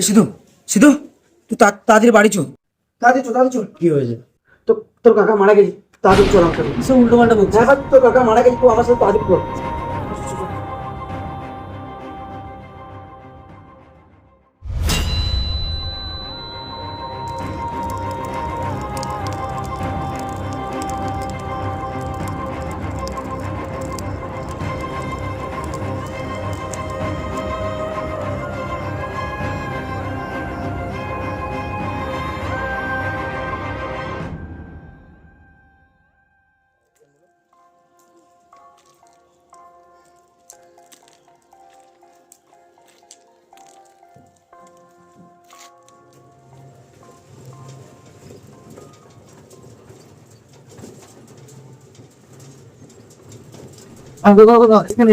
সিধু, সিধু, তুই তাড়াতাড়ি বাড়ি চল, তাড়াতাড়ি চল। কি হয়েছে? তো তোর কাকা মারা গেছে, তাড়াতাড়ি চল। আমাকে সব উল্টো পাল্টা বলছিস। হ্যাঁ, তোর কাকা মারা গেছে, তুই আমার সাথে তাড়াতাড়ি চল। এখানে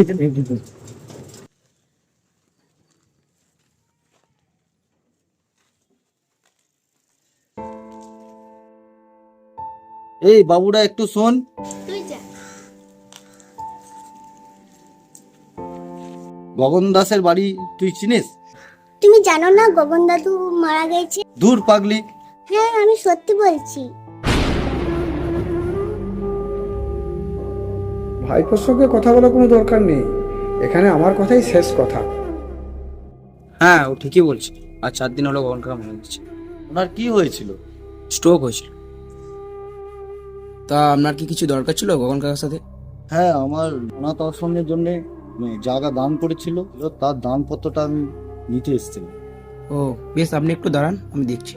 এই বাবুরা একটু শোন। গগন দাসের বাড়ি তুই চিনিস? তুমি জানো না গগন দাদু মারা গেছে? দূর পাগলি। হ্যাঁ, আমি সত্যি বলছি। ভাইপোর সঙ্গে কথা বলার কোনো দরকার নেই, এখানে আমার কথাই শেষ কথা। হ্যাঁ, ও ঠিকই বলছে। আর 4 দিন হলো গগন কাকা মারা গেছে। ওনার কি হয়েছিল? স্ট্রোক হয়েছিল। তা আপনার কি কিছু দরকার ছিল গগন কাকার সাথে? হ্যাঁ, আমার অনাথ আশ্রমের জন্য জায়গা দান করেছিল, তার দানপত্রটা আমি নিতে এসেছিলাম। ও বেশ, আপনি একটু দাঁড়ান, আমি দেখছি।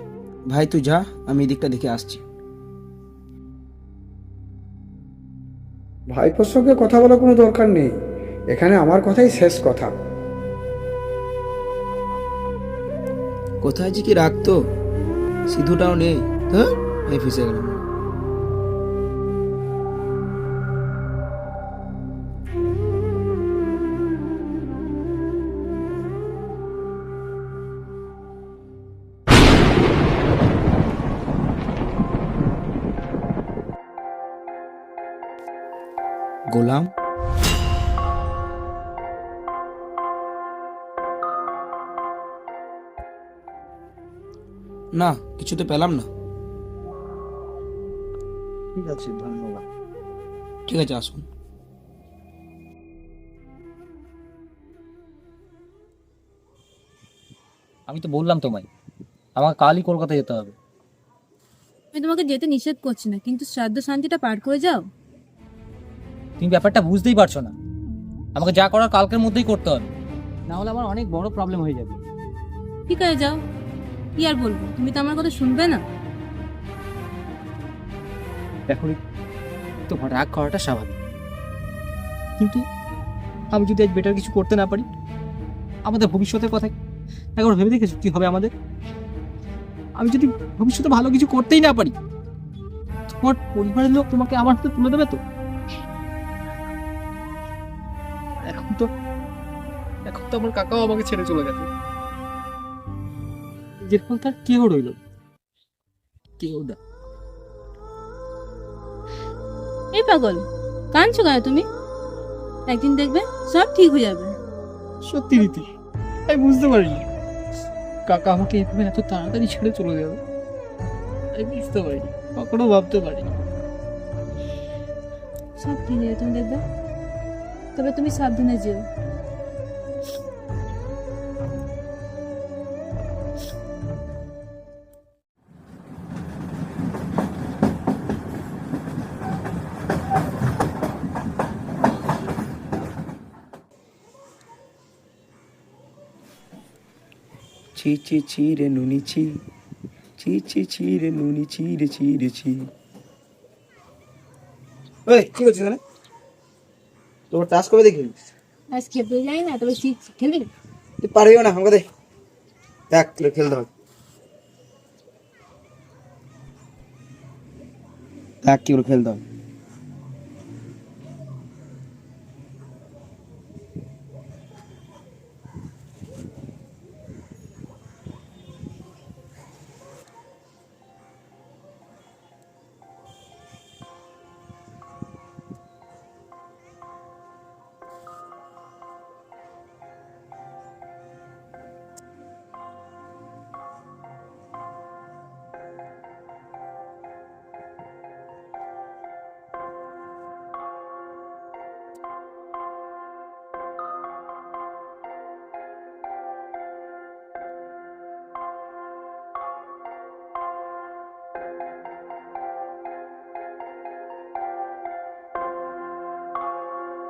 ভাই তুই যা, আমি এদিকটা দেখে আসছি। ভাইপোর সঙ্গে কথা বলার কোনো দরকার নেই, এখানে আমার কথাই শেষ কথা। কোথায় যে কি রাখতো, সিধুটাও নেই। হ্যাঁ, আমি ফেসে গেলাম। গোলাম, না কিছু তো পেলাম না। ঠিক আছে, ধন্যবাদ। ঠিক আছে, আসুন। আমি তো বললাম তোমায়, আমাকে কালই কলকাতা যেতে হবে। আমি তোমাকে যেতে নিষেধ করছি না, কিন্তু শ্রাদ্ধ শান্তিটা পার করে যাও। তুমি ব্যাপারটা বুঝতেই পারছো না। আমাকে যা করার কালকের মধ্যেই করতে হবে, না হলে আমার অনেক বড় প্রবলেম হয়ে যাবে। ঠিক আছে যাও, কি আর বলবো, তুমি তো আমার কথা শুনবে না। দেখো তোমার রাগ করাটা স্বাভাবিক, কিন্তু আমি যদি আজ বেটার কিছু করতে না পারি, আমাদের ভবিষ্যতের কথা একবার ভেবে দেখেছো কি হবে আমাদের? আমি যদি ভবিষ্যতে ভালো কিছু করতেই না পারি, তোমার পরিবারের লোক তোমাকে আমার হাতে তুলে দেবে তো? এখন তো আমার কাকাও আমাকে ছেড়ে চলে গেছে, নিজের ফল তার কেউ রইল না। কেউ না। এই পাগল, কাঁদছো কেন তুমি? একদিন দেখবে সব ঠিক হয়ে যাবে। সত্যি রীতি, আমি বুঝতে পারিনি কাকা আমাকে এভাবে এত তাড়াতাড়ি ছেড়ে চলে যাবে। আমি বুঝতে পারিনি, কখনো ভাবতে পারিনি। সব ঠিক হয়ে যাবে, তুমি দেখবে। তবে তুমি সাবধানে যেও। ছি ছি ছি রে নুনি ছি, ছি ছি ছি রে নুনি ছি রে ছি রে ছি। ওই কি করছিস এখানে? তোর টাস্ক কবে দেখবি? আজ খেলতে যাই না, তবে খেলবি না? তুই পারবিও না, আমাকে দে। দেখ তোর খেলতে হবে, দেখ কি করে খেলতে হবে।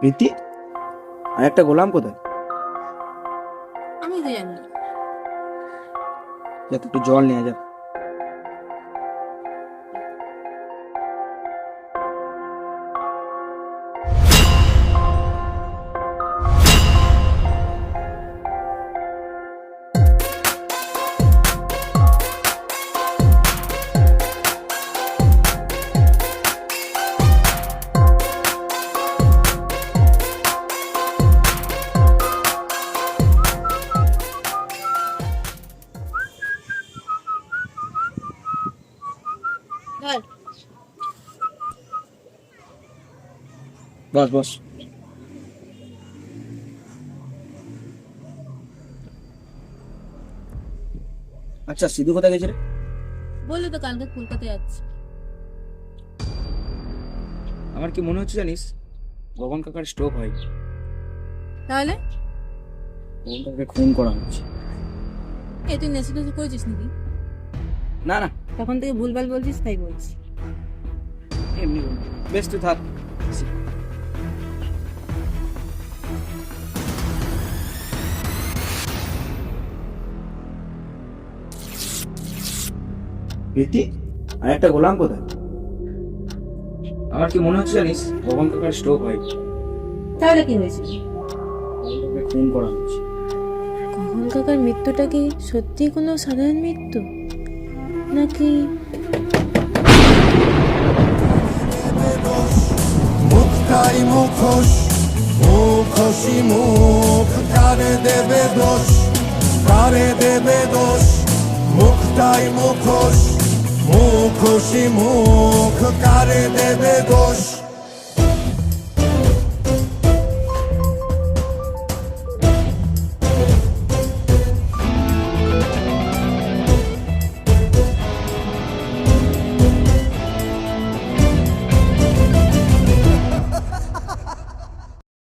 প্রীতি, আর একটা গোলাম কোথায়? আমি তো জানি না। যা একটু জল নিয়ে যা। ধর। বস বস। আচ্ছা সিধু কোথায় গেছে রে? বললো তো কালকে কলকাতায় যাচ্ছে। আমার কি মনে হচ্ছে জানিস, গগন কাকার স্ট্রোক হয়নি, তাহলে গগন কাকাকে খুন করা হচ্ছে। তুই নেশা টেশা করেছিস নাকি? না না, তখন থেকে ভুলভাল বলছিস, তাই বলছি। এমনি বলবো। বেশ তুই থাক। প্রীতি, আর একটা গোলাম কোথায়? আমার কি মনে হচ্ছে জানিস, গগন কাকার স্ট্রোক হয়নি, তাহলে কি হয়েছে? গগন কাকাকে খুন করা হচ্ছে। কখন কাকার মৃত্যুটা কি সত্যি কোনো সাধারণ মৃত্যু, নাকি মুখটাই মুখোশ, মুখোশী মুখ কারে দেবে দোষ, কারে দেবে দোষ? মুখটাই মুখোশ, মুখোশী মুখ কারে দেবে দোষ?